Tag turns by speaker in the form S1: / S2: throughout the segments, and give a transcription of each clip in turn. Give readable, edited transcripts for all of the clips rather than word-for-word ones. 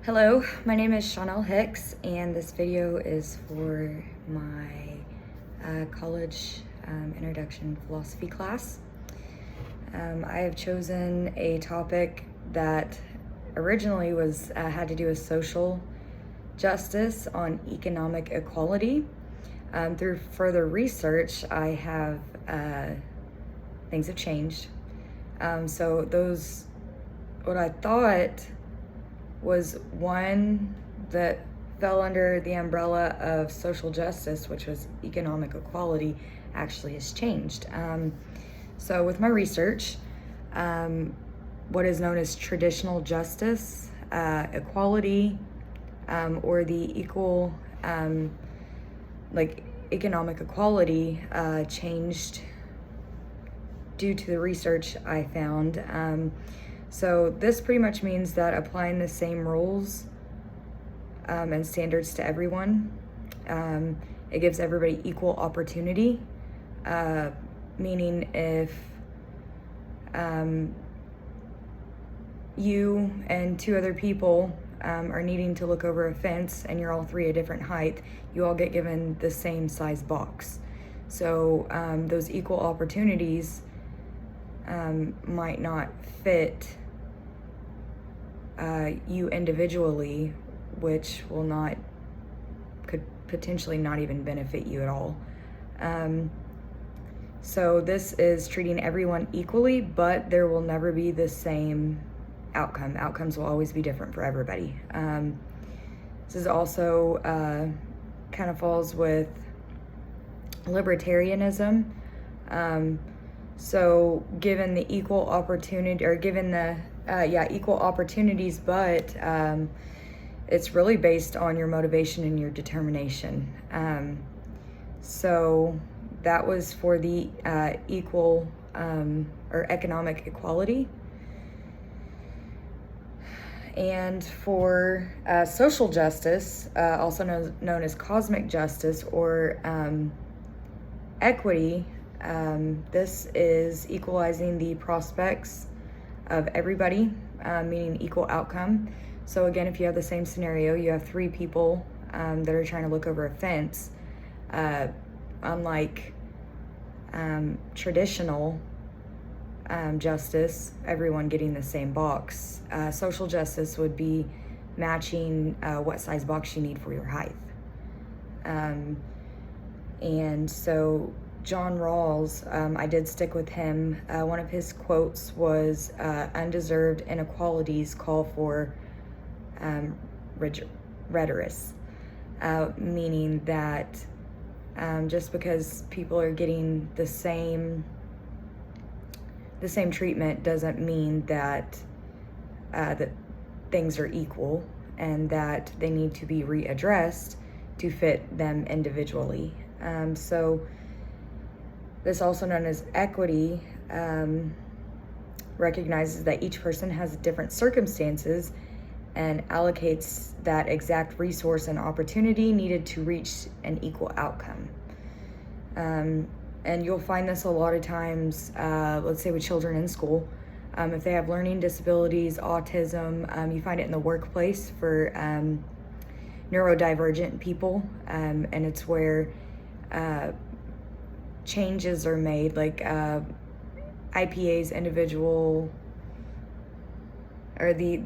S1: Hello, my name is Chanel Hicks, and this video is for my college introduction philosophy class. I have chosen a topic that originally was had to do with social justice on economic equality. Through further research, I have things have changed. What I thought was one that fell under the umbrella of social justice, which was economic equality, actually has changed. So with my research, what is known as traditional justice, equality, or the equal, economic equality changed due to the research I found. So this pretty much means that applying the same rules and standards to everyone, it gives everybody equal opportunity, meaning if you and two other people are needing to look over a fence and you're all three a different height, you all get given the same size box. So those equal opportunities might not fit you individually, which could potentially not even benefit you at all. So this is treating everyone equally, but there will never be the same outcome. Outcomes will always be different for everybody. This is also kind of falls with libertarianism. So given the equal opportunity, or given the equal opportunities, but it's really based on your motivation and your determination. So that was for the equal or economic equality. And for social justice, also known as cosmic justice or equity, this is equalizing the prospects of everybody, meaning equal outcome. So again, if you have the same scenario, you have three people that are trying to look over a fence, unlike traditional justice, everyone getting the same box. Social justice would be matching what size box you need for your height. And so John Rawls, I did stick with him. One of his quotes was, undeserved inequalities call for redress, meaning that just because people are getting the same treatment doesn't mean that that things are equal, and that they need to be readdressed to fit them individually. So this, also known as equity, recognizes that each person has different circumstances and allocates that exact resource and opportunity needed to reach an equal outcome. And you'll find this a lot of times, let's say with children in school. If they have learning disabilities, autism, you find it in the workplace for neurodivergent people, and it's where changes are made, like IPA's individual, or the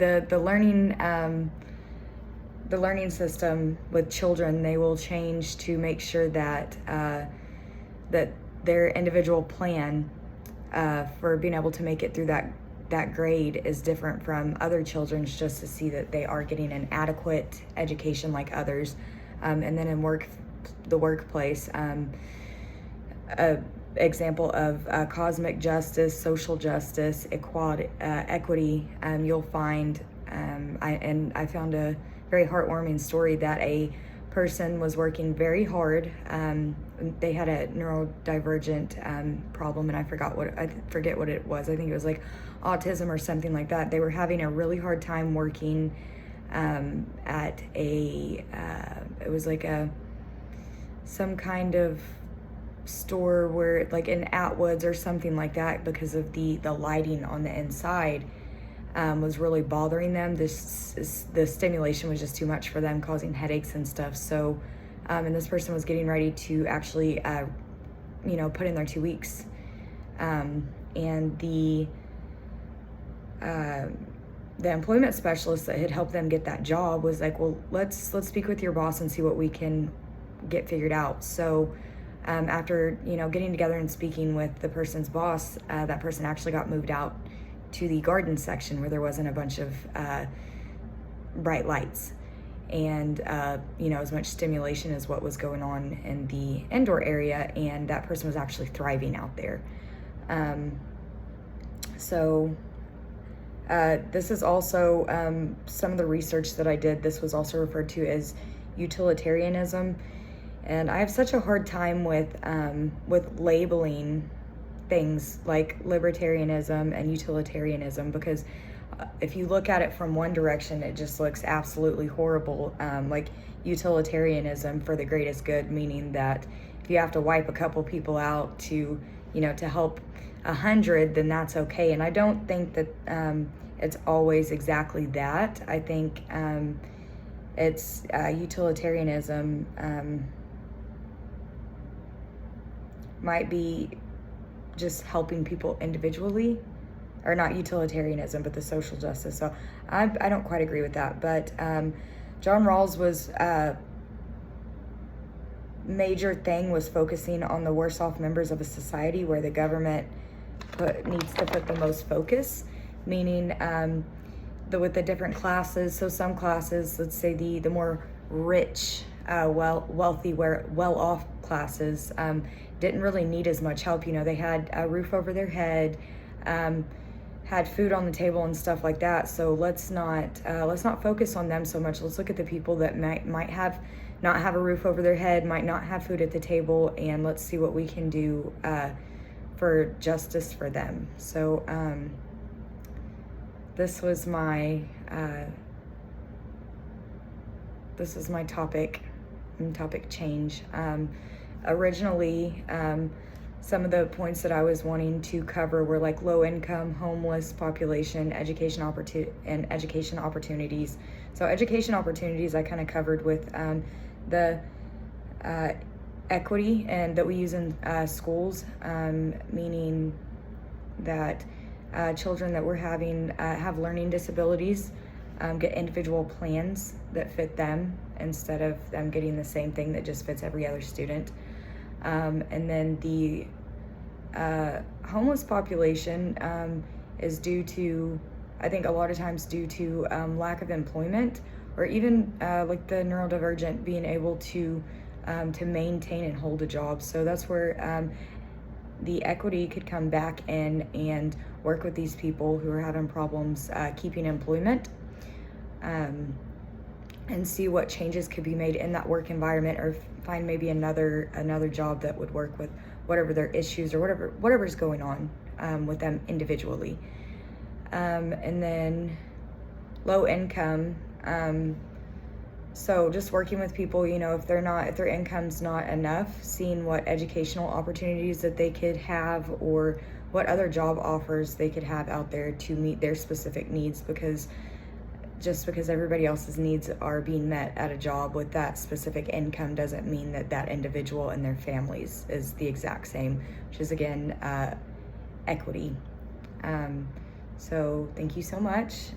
S1: learning system with children, they will change to make sure that that their individual plan for being able to make it through that grade is different from other children's, just to see that they are getting an adequate education like others. And then in the workplace, example of cosmic justice, social justice, equality, equity, you'll find, I found a very heartwarming story that a person was working very hard. They had a neurodivergent problem, and I forget what it was. I think it was like autism or something like that. They were having a really hard time working at it was like some kind of store where, like in Atwoods or something like that, because of the lighting on the inside. was really bothering them. The stimulation was just too much for them, causing headaches and stuff. So, and this person was getting ready to actually, put in their 2 weeks. And the employment specialist that had helped them get that job was like, well, let's speak with your boss and see what we can get figured out. So after getting together and speaking with the person's boss, that person actually got moved out to the garden section where there wasn't a bunch of bright lights and as much stimulation as what was going on in the indoor area, and that person was actually thriving out there. This is also some of the research that I did. This was also referred to as utilitarianism, and I have such a hard time with labeling things like libertarianism and utilitarianism, because if you look at it from one direction, it just looks absolutely horrible. Like utilitarianism for the greatest good, meaning that if you have to wipe a couple people out to help 100, then that's okay. And I don't think that it's always exactly that. I think it's utilitarianism might be just helping people individually, or not utilitarianism, but the social justice. So I don't quite agree with that. But John Rawls was major thing was focusing on the worse off members of a society where the government needs to put the most focus, meaning with the different classes. So some classes, let's say the more rich, wealthy, well-off classes didn't really need as much help. They had a roof over their head, had food on the table and stuff like that. So let's not focus on them so much. Let's look at the people that might not have a roof over their head, might not have food at the table, and let's see what we can do for justice for them. So this was my topic change. Originally, some of the points that I was wanting to cover were like low income, homeless population, education opportunities. So education opportunities I kind of covered with the equity and that we use in schools, meaning that children that we're having have learning disabilities get individual plans that fit them instead of them getting the same thing that just fits every other student. And then the homeless population is due to, I think a lot of times due to lack of employment, or even like the neurodivergent being able to maintain and hold a job. So that's where the equity could come back in and work with these people who are having problems keeping employment, and see what changes could be made in that work environment, or find maybe another job that would work with whatever their issues or whatever's going on with them individually. And then low income, so just working with people, if their income's not enough, seeing what educational opportunities that they could have, or what other job offers they could have out there to meet their specific needs, because just because everybody else's needs are being met at a job with that specific income doesn't mean that individual and their families is the exact same, which is again equity. So thank you so much.